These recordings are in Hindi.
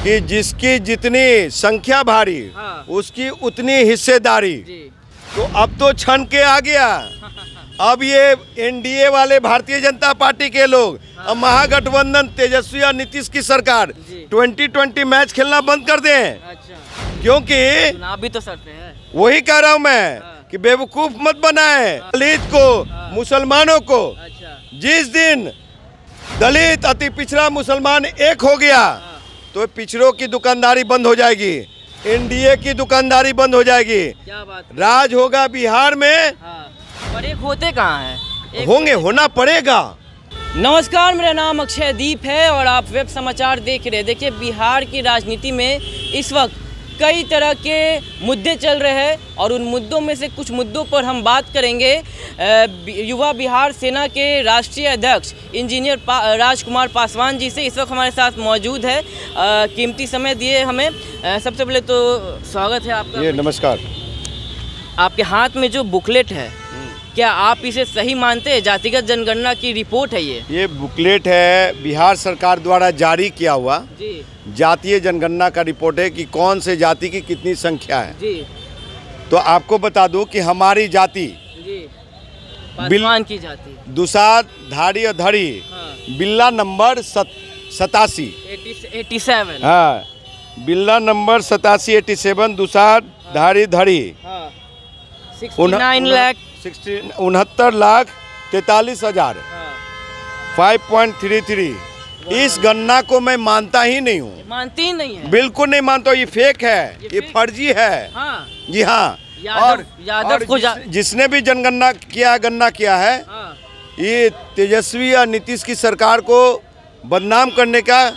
कि जिसकी जितनी संख्या भारी उसकी उतनी हिस्सेदारी। तो अब तो छन के आ गया। अब ये एनडीए वाले भारतीय जनता पार्टी के लोग, अब महागठबंधन तेजस्वी और नीतीश की सरकार 2020 मैच खेलना बंद कर दें। क्योंकि चुनाव भी तो सर पे है। वही कह रहा हूँ मैं कि बेवकूफ मत बनाए दलित को, मुसलमानों को। जिस दिन दलित अति पिछड़ा मुसलमान एक हो गया तो पिछड़ों की दुकानदारी बंद हो जाएगी, एनडीए की दुकानदारी बंद हो जाएगी। क्या बात, राज होगा बिहार में। पर एक होते कहाँ हैं? होंगे, होना पड़ेगा। नमस्कार, मेरा नाम अक्षय दीप है और आप वेब समाचार देख रहे हैं। देखिए, बिहार की राजनीति में इस वक्त कई तरह के मुद्दे चल रहे हैं और उन मुद्दों में से कुछ मुद्दों पर हम बात करेंगे। युवा बिहार सेना के राष्ट्रीय अध्यक्ष इंजीनियर राजकुमार पासवान जी से इस वक्त हमारे साथ मौजूद है। कीमती समय दिए हमें। सबसे पहले तो स्वागत है आपका। ये नमस्कार। आपके हाथ में जो बुकलेट है, क्या आप इसे सही मानते हैं? जातिगत जनगणना की रिपोर्ट है ये बुकलेट है, बिहार सरकार द्वारा जारी किया हुआ जी। जातीय जनगणना का रिपोर्ट है कि कौन से जाति की कितनी संख्या है जी। तो आपको बता दूं कि हमारी जाति जी, पासवान की जाति दुसाध धारी और धड़ी बिल्ला नंबर 87 हाँ, बिल्ला नंबर 87 दुसाध धारी धड़ी 69,43,000 5.33। इस गणना को मैं मानता ही नहीं हूँ। मानती ही नहीं है? बिल्कुल नहीं मानता। ये फेक है, ये फर्जी है। जी हाँ। यादव को जिसने भी गणना किया है ये तेजस्वी और नीतीश की सरकार को बदनाम करने का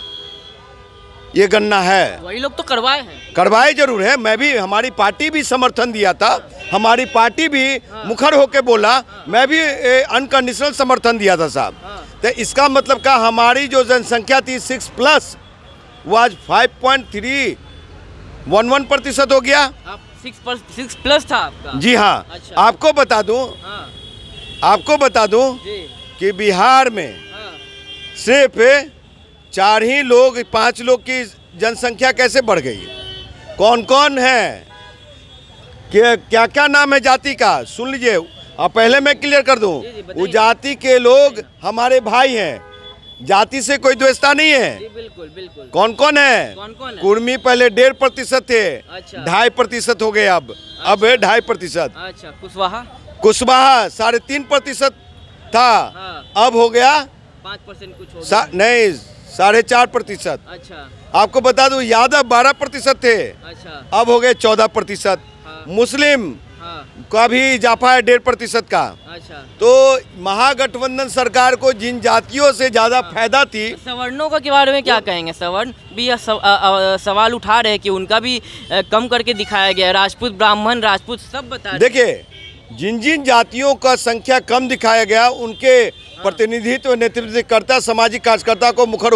ये गणना है। वही लोग तो करवाए जरूर है। मैं भी, हमारी पार्टी भी समर्थन दिया था, हमारी पार्टी भी मुखर होके बोला, मैं भी अनकंडीशनल समर्थन दिया था साहब। तो इसका मतलब का हमारी जो जनसंख्या थी 6+ वो आज 5.311% हो गया। 6+ था आपका? जी हाँ। अच्छा। आपको बता दूं कि बिहार में सिर्फ 5 लोग की जनसंख्या कैसे बढ़ गई? कौन कौन है? क्या क्या नाम है जाति का? सुन लीजिए। अब पहले मैं क्लियर कर दूं, वो जाति के लोग हमारे भाई हैं, जाति से कोई द्वेषता नहीं है। जी, बिल्कुल बिल्कुल। कौन कौन है? कुर्मी पहले 1.5% थे। अच्छा। 2.5% हो गए अब 2.5%। अच्छा। कुशवाहा 3.5% था। अब हो गया 5% कुछ नहीं 4.5%। अच्छा। आपको बता दूं यादव 12% थे। अच्छा। अब हो गए 14%। मुस्लिम का भी इजाफा है 1.5% का। अच्छा। तो महागठबंधन सरकार को जिन जातियों से ज्यादा फायदा थी। सवर्णों का के बारे में क्या कहेंगे? सवर्ण भी सवाल उठा रहे हैं कि उनका भी कम करके दिखाया गया। राजपूत, ब्राह्मण, राजपूत सब बता रहे। देखिए, जिन जातियों का संख्या कम दिखाया गया उनके प्रतिनिधित्व नेतृत्व करता सामाजिक कार्यकर्ता को मुखर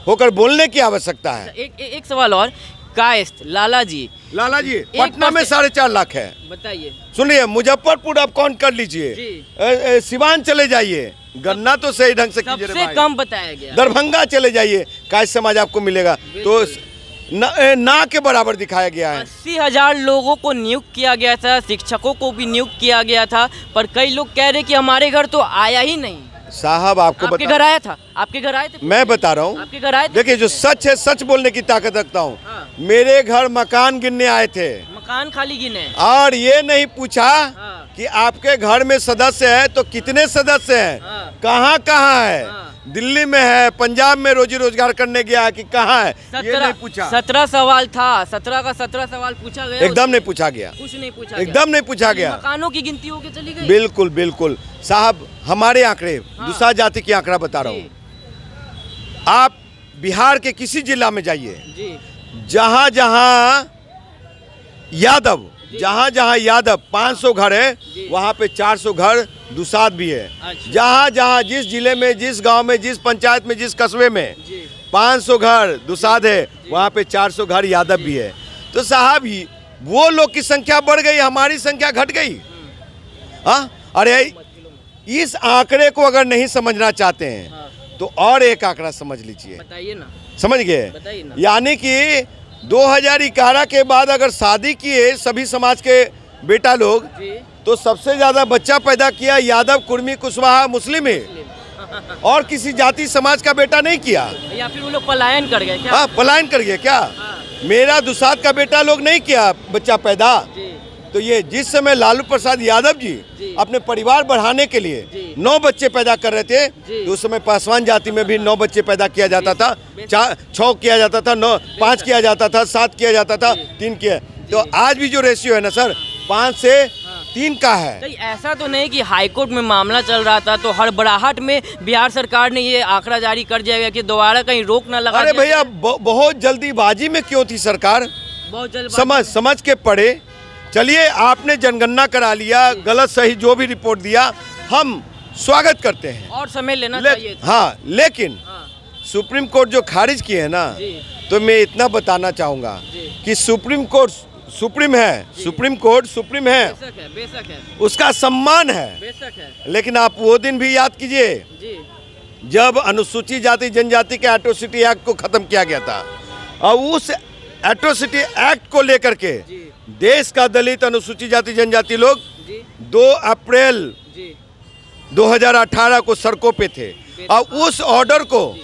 होकर बोलने की आवश्यकता है। एक सवाल और। कायस्थ लाला जी पटना में 4.5 लाख है। बताइए। सुनिए, मुजफ्फरपुर आप काउंट कर लीजिए, सिवान चले जाइए, गन्ना तो सही ढंग से कीजिए। सबसे कम बताया गया। दरभंगा चले जाइए, कायस्थ समाज आपको मिलेगा तो ना के बराबर दिखाया गया है। 80,000 लोगों को नियुक्त किया गया था, शिक्षकों को भी नियुक्त किया गया था, पर कई लोग कह रहे कि हमारे घर तो आया ही नहीं। साहब आपके घर आया था? आपके घर आए थे? मैं बता रहा हूँ, आपके घर आए थे? देखिए, जो सच है सच बोलने की ताकत रखता हूँ। मेरे घर मकान गिनने आए थे। मकान खाली गिने और ये नहीं पूछा कि आपके घर में सदस्य है तो कितने सदस्य हैं, कहाँ है, दिल्ली में है, पंजाब में रोजी रोजगार करने गया है कि कहाँ है, ये नहीं पूछा। 17 सवाल था, 17 का 17 सवाल पूछा गया। एकदम नहीं पूछा गया। कुछ नहीं पूछा, एकदम नहीं पूछा गया। मकानों की गिनती होके चली गई। बिल्कुल बिल्कुल साहब, हमारे आंकड़े दूसरा जाति की आंकड़ा बता रहा हूँ। आप बिहार के किसी जिला में जाइए, जहाँ यादव 500 घर है वहाँ पे 400 घर दुसाध भी है। अच्छा। जहाँ जिस जिले में, जिस गांव में, जिस पंचायत में, जिस कस्बे में 500 घर दुसाध है वहाँ पे 400 घर यादव भी है। तो साहब ही वो लोग की संख्या बढ़ गई, हमारी संख्या घट गई। हाँ, अरे इस आंकड़े को अगर नहीं समझना चाहते हैं तो और एक आंकड़ा समझ लीजिए। बताइए ना। समझ गए? बताइए ना। यानी कि 2011 के बाद अगर शादी किए सभी समाज के बेटा लोग, तो सबसे ज्यादा बच्चा पैदा किया यादव, कुर्मी, कुशवाहा, मुस्लिम ही, और किसी जाति समाज का बेटा नहीं किया। या फिर वो लोग पलायन कर गए क्या? हाँ, पलायन कर गए क्या? मेरा दुसाध का बेटा लोग नहीं किया बच्चा पैदा। तो ये जिस समय लालू प्रसाद यादव जी अपने परिवार बढ़ाने के लिए 9 बच्चे पैदा कर रहे थे, तो उस समय पासवान जाति में भी 9 बच्चे पैदा किया जाता था, 6 किया जाता था, 9, 5 किया जाता था, 7 किया जाता था, 3 किया। तो आज भी जो रेशियो है ना सर, 5 से 3 का है। तो ऐसा तो नहीं कि हाईकोर्ट में मामला चल रहा था तो हड़बड़ाहट में बिहार सरकार ने ये आंकड़ा जारी कर दिया गया कि दोबारा कहीं रोक ना लगा? अरे भैया, बहुत जल्दीबाजी में क्यों थी सरकार? बहुत जल्द समझ के पढ़े। चलिए, आपने जनगणना करा लिया, गलत सही जो भी रिपोर्ट दिया हम स्वागत करते हैं, और समय लेना चाहिए था। हाँ, लेकिन सुप्रीम कोर्ट जो खारिज किए है ना, तो मैं इतना बताना चाहूँगा कि सुप्रीम कोर्ट सुप्रीम है, सुप्रीम कोर्ट सुप्रीम है, बेशक है, उसका सम्मान है, बेशक है। लेकिन आप वो दिन भी याद कीजिए जब अनुसूचित जाति जनजाति के एट्रोसिटी एक्ट को खत्म किया गया था, और उस एट्रोसिटी एक्ट को लेकर के देश का दलित, अनुसूचित जाति जनजाति लोग 2 अप्रैल 2018 को सड़कों पे थे, और उस ऑर्डर को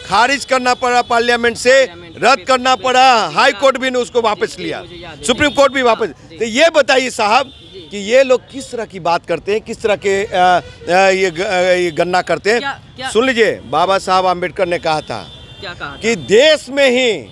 खारिज करना पड़ा, पार्लियामेंट से रद्द करना पड़ा, हाई कोर्ट भी ने उसको वापस लिया, सुप्रीम कोर्ट भी वापस। तो ये बताइए साहब कि ये लोग किस तरह की बात करते हैं, किस तरह के ये गणना करते हैं। सुन लीजिए, बाबा साहब आम्बेडकर ने कहा था कि देश में ही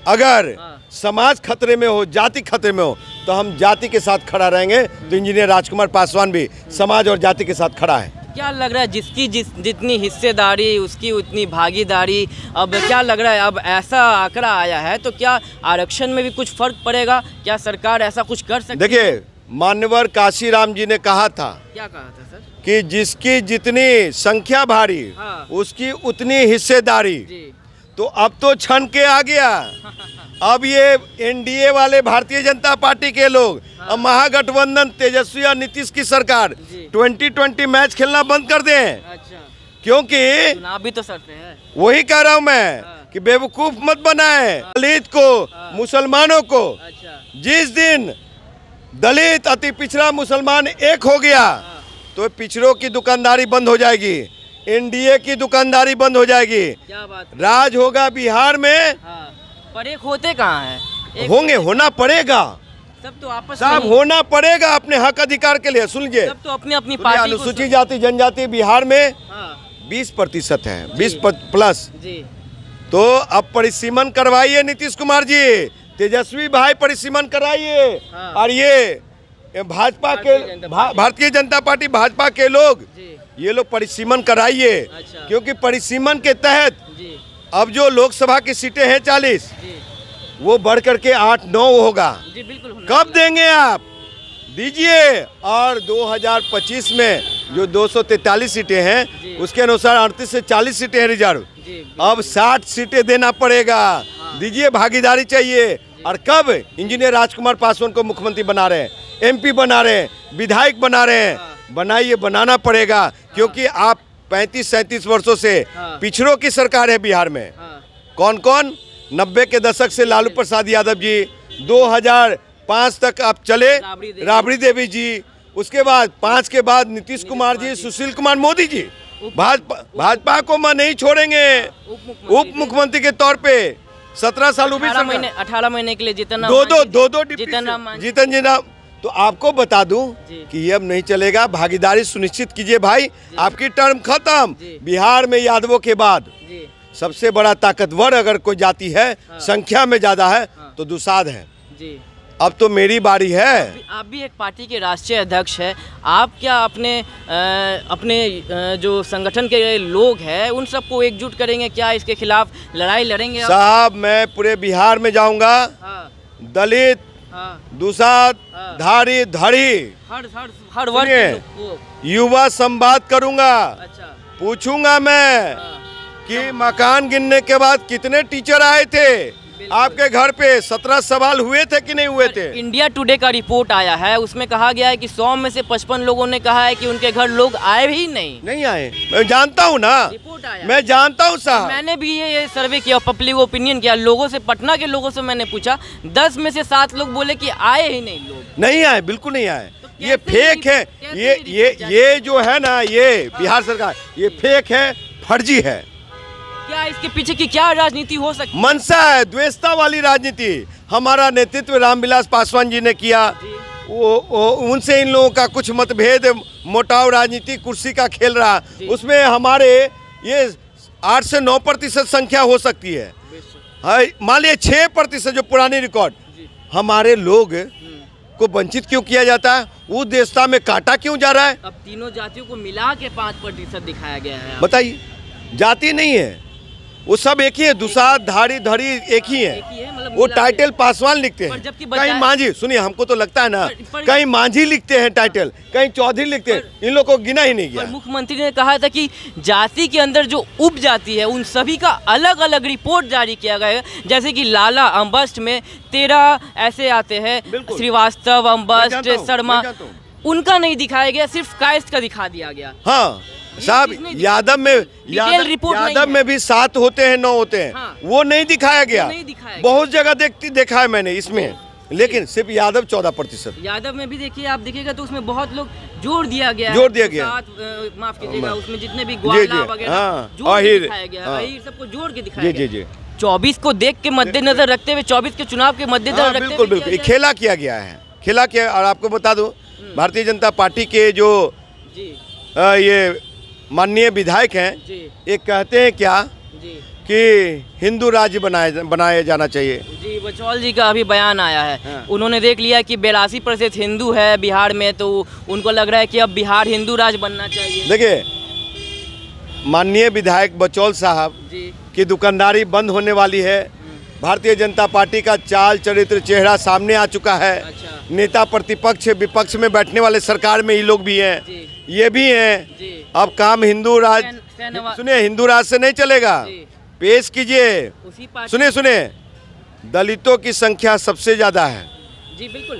अगर समाज खतरे में हो, जाति खतरे में हो, तो हम जाति के साथ खड़ा रहेंगे। तो इंजीनियर राजकुमार पासवान भी समाज और जाति के साथ खड़ा है। क्या लग रहा है, जिसकी जितनी हिस्सेदारी उसकी उतनी भागीदारी, अब क्या लग रहा है, अब ऐसा आंकड़ा आया है तो क्या आरक्षण में भी कुछ फर्क पड़ेगा? क्या सरकार ऐसा कुछ कर सकती है? देखिए, मान्यवर काशीराम जी ने कहा था, क्या कहा था सर, कि जिसकी जितनी संख्या भारी उसकी उतनी हिस्सेदारी। तो अब तो छन के आ गया। अब ये एनडीए वाले भारतीय जनता पार्टी के लोग, अब महागठबंधन तेजस्वी और नीतीश की सरकार 2020 मैच खेलना बंद कर दें। क्योंकि चुनाव भी तो सरते हैं। वही कह रहा हूँ मैं कि बेवकूफ मत बनाए दलित को, मुसलमानों को। जिस दिन दलित, अति पिछड़ा, मुसलमान एक हो गया तो पिछड़ों की दुकानदारी बंद हो जाएगी, एनडीए की दुकानदारी बंद हो जाएगी। क्या बात, राज होगा बिहार में। पर एक होते कहाँ हैं? होंगे, होना पड़ेगा, सब तो आपस साहब होना पड़ेगा अपने हक अधिकार के लिए। सुन लीजिए, सब तो अपनी अपनी पार्टी। अनुसूचित जाति जनजाति बिहार में 20% है, 20+ जी। तो अब परिसीमन करवाइए नीतीश कुमार जी, तेजस्वी भाई परिसीमन कराइए। और ये भाजपा के, भारतीय जनता पार्टी भाजपा के लोग, ये लोग परिसीमन कराइए। क्योंकि परिसीमन के तहत अब जो लोकसभा की सीटें हैं 40, वो बढ़ करके 8-9 होगा। जी बिल्कुल। कब देंगे आप? दीजिए। और 2025 में जो 243 सीटें हैं उसके अनुसार 38 से 40 सीटें हैं रिजर्व। अब 60 सीटें देना पड़ेगा। दीजिए, भागीदारी चाहिए। और कब? इंजीनियर राजकुमार पासवान को मुख्यमंत्री बना रहे हैं, एमपी बना रहे हैं, विधायक बना रहे हैं। बनाइए, बनाना पड़ेगा। क्योंकि आप 35-37 वर्षों से पिछड़ों की सरकार है बिहार में। कौन कौन? 90 के दशक से लालू प्रसाद यादव जी, 2005 तक आप चले राबड़ी देवी जी, उसके बाद 5 के बाद नीतीश कुमार जी, सुशील कुमार मोदी जी। भाजपा को मैं नहीं छोड़ेंगे उप मुख्यमंत्री के तौर पे। 17 साल 18 महीने के लिए जीतन जी राम। तो आपको बता दूं कि ये अब नहीं चलेगा। भागीदारी सुनिश्चित कीजिए भाई, आपकी टर्म खत्म। बिहार में यादवों के बाद सबसे बड़ा ताकतवर अगर कोई जाति है, संख्या में ज्यादा है, तो दुसाध है। अब तो मेरी बारी है। आप भी एक पार्टी के राष्ट्रीय अध्यक्ष है, आप क्या अपने जो संगठन के लोग हैं उन सबको एकजुट करेंगे? क्या इसके खिलाफ लड़ाई लड़ेंगे? साहब, मैं पूरे बिहार में जाऊंगा। दलित, दुसाध, धारी, धड़ी, हर वर्ग युवा संवाद करूंगा। पूछूंगा मैं कि मकान गिनने के बाद कितने टीचर आए थे, आपके घर पे 17 सवाल हुए थे कि नहीं हुए थे? इंडिया टुडे का रिपोर्ट आया है, उसमें कहा गया है कि 100 में से 55 लोगों ने कहा है कि उनके घर लोग आए ही नहीं आए। मैं जानता हूँ ना, रिपोर्ट आया, मैं जानता हूँ साहब। मैंने भी ये सर्वे किया, पब्लिक ओपिनियन किया, लोगों से, पटना के लोगों से मैंने पूछा, 10 में से 7 लोग बोले कि आए ही नहीं, लोग नहीं आए, बिल्कुल नहीं आए। ये फेक है, ये जो है ना, ये बिहार सरकार, ये फेक है, फर्जी है। क्या इसके पीछे की क्या राजनीति हो सकती है? मनसा है, द्वेषता वाली राजनीति। हमारा नेतृत्व रामविलास पासवान जी ने किया, वो उनसे इन लोगों का कुछ मतभेद, मोटाव राजनीति, कुर्सी का खेल रहा, उसमें हमारे ये 8 से 9% संख्या हो सकती है। मान लिया 6% जो पुरानी रिकॉर्ड, हमारे लोग को वंचित क्यों किया जाता है? वो देशता में काटा क्यों जा रहा है? अब तीनों जातियों को मिला के 5% दिखाया गया है। बताइए, जाति नहीं है, वो सब एक ही है, दुसाध धारी धड़ी एक ही है, मतलब वो टाइटल पासवान लिखते हैं, कहीं मांझी, सुनिए हमको तो लगता है ना, कहीं मांझी लिखते हैं टाइटल, कहीं चौधरी लिखते हैं, इन लोगों को गिना ही नहीं गया। मुख्यमंत्री ने कहा था कि जाति के अंदर जो उप जाति है उन सभी का अलग अलग रिपोर्ट जारी किया गया है, जैसे कि लाला अम्बस्ट में 13 ऐसे आते हैं, श्रीवास्तव, अम्बस्ट, शर्मा, उनका नहीं दिखाया गया, सिर्फ कायस्थ का दिखा दिया गया। हाँ साहब, यादव में भी 7 होते हैं, 9 होते हैं, हाँ। वो नहीं दिखाया गया, बहुत जगह देखा है मैंने इसमें, लेकिन सिर्फ यादव 14%। यादव में भी देखिए, आप देखिएगा तो उसमें बहुत लोग जोड़ दिया गया, माफ कीजिएगा, उसमें जितने भी ग्वाला वगैरह दिखाया गया, सबको जोड़ के दिखाया गया। 24 को देख के मद्देनजर रखते हुए, 24 के चुनाव के मद्देनजर रखते हुए बिल्कुल खेला किया गया है, खेला किया। और आपको बता दूं, भारतीय जनता पार्टी के जो ये माननीय विधायक हैं, ये कहते हैं क्या कि हिंदू राज्य बनाया जाना चाहिए। जी, बचौल जी का अभी बयान आया है, हाँ। उन्होंने देख लिया कि 82% हिंदू है बिहार में, तो उनको लग रहा है कि अब बिहार हिंदू राज्य बनना चाहिए। देखिए, माननीय विधायक बचौल साहब की दुकानदारी बंद होने वाली है, भारतीय जनता पार्टी का चाल चरित्र चेहरा सामने आ चुका है। अच्छा। नेता प्रतिपक्ष विपक्ष में बैठने वाले सरकार में ही लोग भी हैं, ये भी हैं। अब काम हिंदू राज, सुनिए, हिंदू राज से नहीं चलेगा, पेश कीजिए, सुनिए, दलितों की संख्या सबसे ज्यादा है,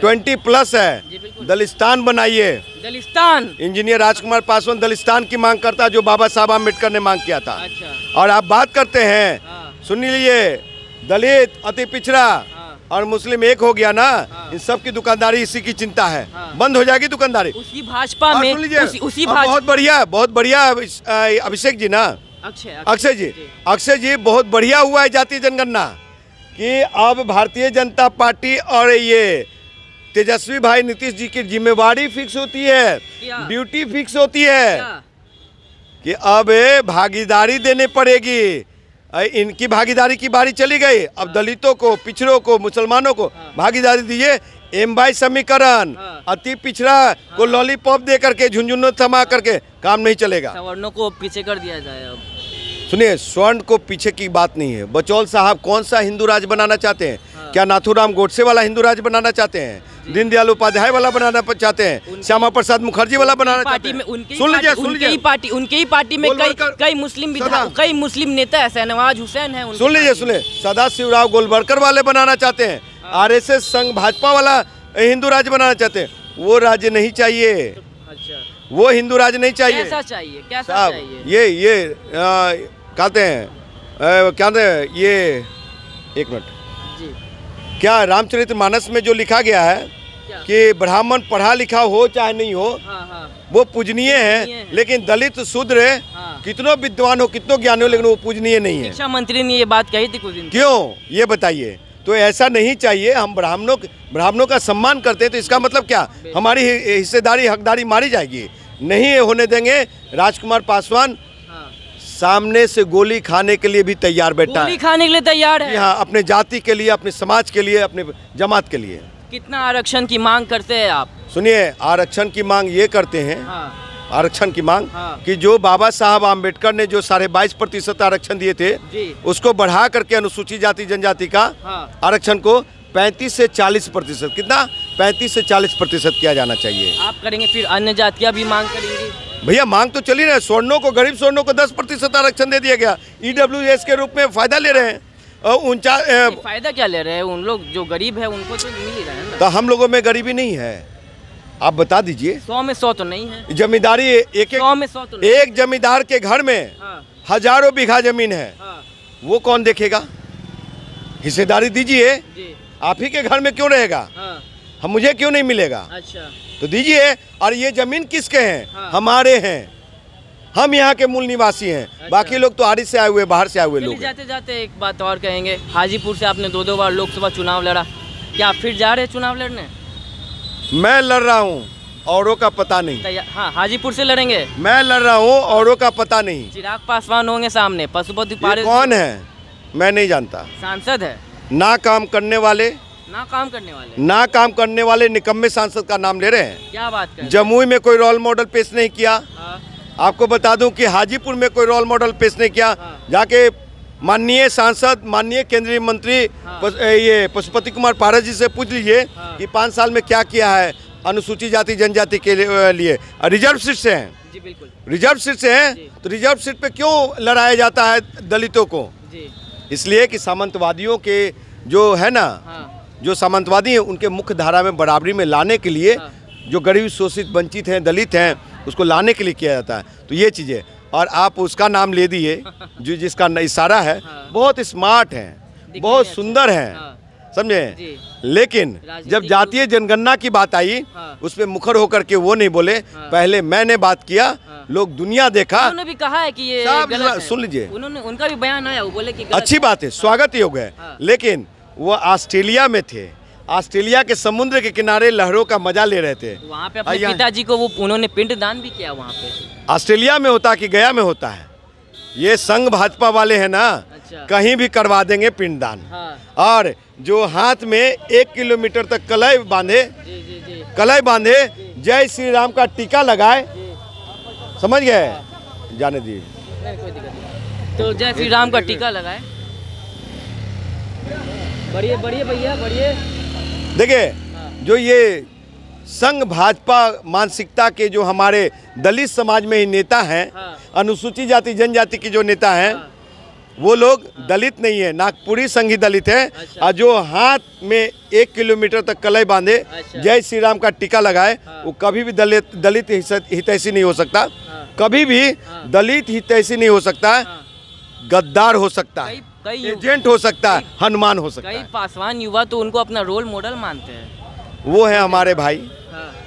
20+ है, दलिस्तान बनाइए, दलिस्तान। इंजीनियर राजकुमार पासवान दलिस्तान की मांग करता, जो बाबा साहब आम्बेडकर ने मांग किया था। अच्छा। और आप बात करते हैं, सुन लीजिए, दलित, अति पिछड़ा और मुस्लिम एक हो गया ना, इन सब की दुकानदारी इसी की चिंता है, बंद हो जाएगी दुकानदारी। उसी भाजपा में, उसी बहुत बढ़िया अभिषेक जी ना, अक्षय जी बहुत बढ़िया हुआ है जातीय जनगणना, कि अब भारतीय जनता पार्टी और ये तेजस्वी भाई नीतीश जी की जिम्मेवारी फिक्स होती है, ड्यूटी फिक्स होती है, कि अब भागीदारी देनी पड़ेगी। इनकी भागीदारी की बारी चली गई, अब दलितों को, पिछड़ों को, मुसलमानों को भागीदारी दीजिए। M/2 समीकरण, अति पिछड़ा को लॉलीपॉप दे करके, झुंझुनों थमा करके काम नहीं चलेगा। सवर्णों को पीछे कर दिया जाए। अब सुनिए, स्वर्ण को पीछे की बात नहीं है। बचौल साहब कौन सा हिंदू राज बनाना चाहते हैं? क्या नाथूराम गोडसे वाला हिंदू राज बनाना चाहते हैं? दीनदयाल उपाध्याय वाला बनाना चाहते हैं? श्यामा प्रसाद मुखर्जी वाला बनाना चाहते हैं? सुन लीजिए, उनके ही पार्टी में कई मुस्लिम नेता है, शहनवाज हुसैन है। सुन लीजिए, सदाशिवराव गोलवलकर वाले बनाना चाहते हैं, RSS संघ भाजपा वाला हिंदू राज्य बनाना चाहते हैं। वो राज्य नहीं चाहिए। अच्छा, वो हिंदू राज्य नहीं चाहिए। कैसा चाहिए? कैसा चाहिए? ये कहते हैं, ये एक मिनट, क्या रामचरितमानस में जो लिखा गया है कि ब्राह्मण पढ़ा लिखा हो चाहे नहीं हो, वो पूजनीय है, लेकिन दलित शूद्र कितनों विद्वान हो, कितनों ज्ञानी हो, लेकिन वो पूजनीय नहीं है। शिक्षा मंत्री ने ये बात कही थी कुछ दिन। क्यों, ये बताइए। तो ऐसा नहीं चाहिए। हम ब्राह्मणों का सम्मान करते हैं, तो इसका मतलब क्या, हमारी हिस्सेदारी, हकदारी मारी जाएगी? नहीं होने देंगे। राजकुमार पासवान सामने से गोली खाने के लिए भी तैयार बैठा है। गोली खाने के लिए तैयार है? हाँ, अपने जाति के लिए, अपने समाज के लिए, अपने जमात के लिए। कितना आरक्षण की मांग करते हैं आप? सुनिए, आरक्षण की मांग ये करते हैं, आरक्षण की मांग, कि जो बाबा साहब आम्बेडकर ने जो 22.5% आरक्षण दिए थे, उसको बढ़ा करके अनुसूचित जाति जनजाति का आरक्षण को 35 से 40%, कितना, 35 से 40% किया जाना चाहिए। आप करेंगे, फिर अन्य जातियां भी मांग करेंगी? भैया, मांग तो चली रही है। स्वर्णों को, गरीब स्वर्णों को 10% आरक्षण दे दिया गया, EWS के रूप में फायदा ले रहे हैं। फायदा क्या ले रहे हैं उन लोग? जो गरीब है उनको तो मिल ही रहा है ना। तो हम लोगों में गरीबी नहीं है, आप बता दीजिए। 100 में 100 तो नहीं है। जमींदारी एक 100 में 100 तो नहीं। एक जमींदार के घर में हजारों बीघा जमीन है, वो कौन देखेगा? हिस्सेदारी दीजिए। आप ही के घर में क्यों रहेगा? हम मुझे क्यों नहीं मिलेगा? अच्छा तो दीजिए। और ये जमीन किसके हैं? हमारे हैं, हम यहाँ के मूल निवासी हैं। अच्छा। बाकी लोग तो आरिस से आए हुए, बाहर से आए हुए लोग हैं। जाते जाते एक बात और कहेंगे, हाजीपुर से आपने 2 बार लोकसभा चुनाव लड़ा, क्या आप फिर जा रहे हैं चुनाव लड़ने? मैं लड़ रहा हूँ, औरों का पता नहीं। हाँ, हाजीपुर से लड़ेंगे। मैं लड़ रहा हूँ, औरों का पता नहीं। चिराग पासवान होंगे सामने, पशुपति पारस कौन है? मैं नहीं जानता। सांसद है, ना काम करने वाले, ना काम करने वाले निकम्मे सांसद का नाम ले रहे हैं। क्या बात कर? जमुई में कोई रोल मॉडल पेश नहीं किया। आपको बता दूं कि हाजीपुर में कोई रोल मॉडल पेश नहीं किया। जाके माननीय सांसद, माननीय केंद्रीय मंत्री ये पशुपति कुमार पारस जी से पूछ लीजिए कि 5 साल में क्या किया है अनुसूचित जाति जनजाति के लिए। रिजर्व सीट से हैं जी, बिल्कुल रिजर्व सीट से हैं, तो रिजर्व सीट पे क्यों लड़ाया जाता है दलितों को? इसलिए कि सामंतवादियों के जो है ना, जो सामंतवादी हैं उनके मुख्य धारा में बराबरी में लाने के लिए जो गरीब शोषित वंचित हैं, दलित हैं, उसको लाने के लिए किया जाता है। तो ये चीज़ें, और आप उसका नाम ले दिए जो जिसका इशारा है, बहुत स्मार्ट हैं, बहुत सुंदर हैं, समझे। लेकिन जब जातीय जनगणना की बात आई, उस पर मुखर होकर के वो नहीं बोले। पहले मैंने बात किया, लोग दुनिया देखा। उन्होंने भी कहा है कि ये गलत है। सुन लीजिए, उनका भी बयान आया, वो बोले कि अच्छी बात है, स्वागत योग्य है। लेकिन वो ऑस्ट्रेलिया में थे, ऑस्ट्रेलिया के समुद्र के किनारे लहरों का मजा ले रहे थे। वहाँ पे अपने पिताजी को उन्होंने पिंडदान भी किया। वहाँ पे ऑस्ट्रेलिया में होता कि गया में होता है? ये संघ भाजपा वाले हैं ना, अच्छा। कहीं भी करवा देंगे पिंडदान। और जो हाथ में 1 किलोमीटर तक कलाई बांधे, कलाई बांधे, जय श्री राम का टीका लगाए, समझ गए? जाने दिए, तो जय श्री राम का टीका लगाए। बढ़िए भैया, बढ़िए। देखिए, जो ये संघ भाजपा मानसिकता के जो हमारे दलित समाज में ही नेता हैं, अनुसूचित जाति जनजाति के जो नेता हैं, वो लोग दलित नहीं है, नागपुरी संघी दलित है। और जो हाथ में 1 किलोमीटर तक कलाई बांधे, जय श्री राम का टीका लगाए, वो कभी भी दलित हितैषी नहीं हो सकता, कभी भी दलित हितैषी नहीं हो सकता, गद्दार हो सकता है, एजेंट हो सकता है, हनुमान हो सकता है। कई पासवान युवा तो उनको अपना रोल मॉडल मानते हैं। वो है हमारे भाई,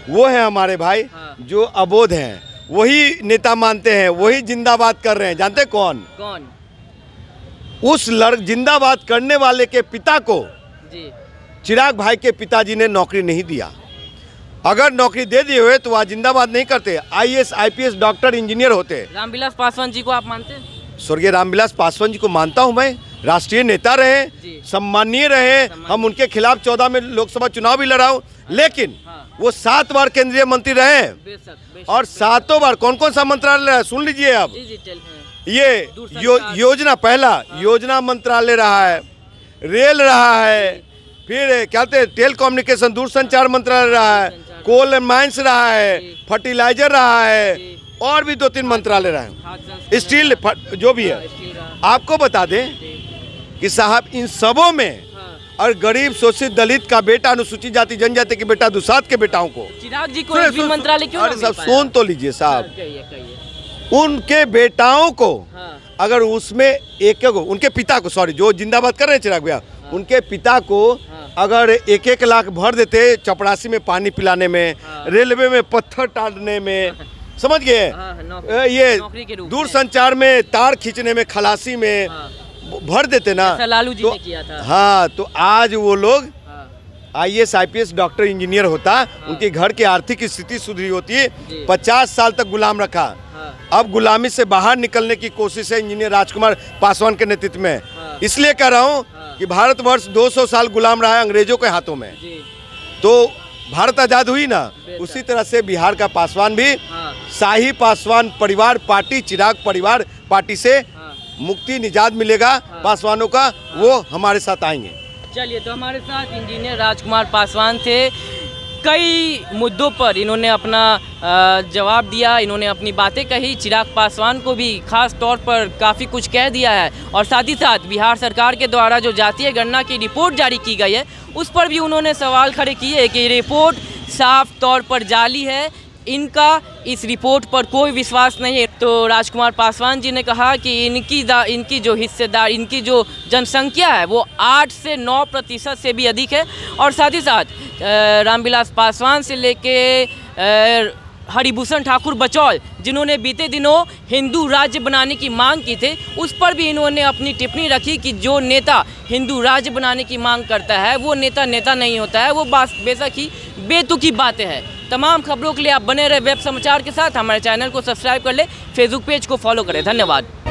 वो है हमारे भाई जो अबोध हैं, वही नेता मानते हैं, वही जिंदाबाद कर रहे हैं। जानते कौन? उस जिंदाबाद करने वाले के पिता को जी, चिराग भाई के पिताजी ने नौकरी नहीं दिया। अगर नौकरी दे दिए हुए तो वह जिंदाबाद नहीं करते, IAS IPS डॉक्टर इंजीनियर होते। रामविलास पासवान जी को आप मानते हैं? स्वर्गीय रामविलास पासवान जी को मानता हूं मैं, राष्ट्रीय नेता रहे, सम्मानीय रहे। हम उनके खिलाफ 14 में लोकसभा चुनाव भी लड़ा हूं, लेकिन वो 7 बार केंद्रीय मंत्री रहे। और 7 बार कौन कौन सा मंत्रालय रहा? सुन लीजिए अब। ये योजना, पहला योजना मंत्रालय रहा है, रेल रहा है, फिर क्या कहते हैं टेली कम्युनिकेशन दूरसंचार मंत्रालय रहा है, कोल एंड माइंस रहा है, फर्टिलाइजर रहा है, और भी 2-3 मंत्रालय रहे, स्टील जो भी है। आपको बता दें कि साहब इन सबों में और गरीब शोषित दलित का बेटा, अनुसूचित जाति जनजाति के बेटा, दुसाध के बेटाओं को चिराग जी को एक भी मंत्रालय क्यों नहीं मिल पाया? सुन तो लीजिए साहब, उनके बेटाओं को अगर उसमें एक उनके पिता को, सॉरी जो जिंदाबाद कर रहे हैं चिराग भैया, उनके पिता को अगर 1-1 लाख भर देते चपरासी में पानी पिलाने में, रेलवे में पत्थर टालने में, समझ गए, ये दूरसंचार में तार खींचने में, खलासी में भर देते ना, लालू जी ने किया था। हाँ, तो आज वो लोग IAS IPS डॉक्टर इंजीनियर होता, उनके घर की आर्थिक स्थिति सुधरी होती। 50 साल तक गुलाम रखा, अब गुलामी से बाहर निकलने की कोशिश है इंजीनियर राजकुमार पासवान के नेतृत्व में। इसलिए कह रहा हूँ कि भारतवर्ष 200 साल गुलाम रहा है अंग्रेजों के हाथों में, तो भारत आजाद हुई ना, उसी तरह से बिहार का पासवान भी शाही पासवान परिवार पार्टी, चिराग परिवार पार्टी से मुक्ति निजात मिलेगा पासवानों का, वो हमारे साथ आएंगे। चलिए, तो हमारे साथ इंजीनियर राजकुमार पासवान थे, कई मुद्दों पर इन्होंने अपना जवाब दिया, इन्होंने अपनी बातें कही। चिराग पासवान को भी खास तौर पर काफ़ी कुछ कह दिया है और साथ ही साथ बिहार सरकार के द्वारा जो जातीय गणना की रिपोर्ट जारी की गई है उस पर भी उन्होंने सवाल खड़े किए कि रिपोर्ट साफ तौर पर जाली है, इनका इस रिपोर्ट पर कोई विश्वास नहीं है। तो राजकुमार पासवान जी ने कहा कि इनकी जो हिस्सेदार, इनकी जो जनसंख्या है वो 8 से 9% से भी अधिक है। और साथ ही साथ रामविलास पासवान से लेके हरिभूषण ठाकुर बचौल, जिन्होंने बीते दिनों हिंदू राज्य बनाने की मांग की थी, उस पर भी इन्होंने अपनी टिप्पणी रखी कि जो नेता हिंदू राज्य बनाने की मांग करता है वो नेता नहीं होता है, वो बेशक ही बेतुकी बातें हैं। तमाम खबरों के लिए आप बने रहे वेब समाचार के साथ। हमारे चैनल को सब्सक्राइब कर ले, फेसबुक पेज को फॉलो करें। धन्यवाद।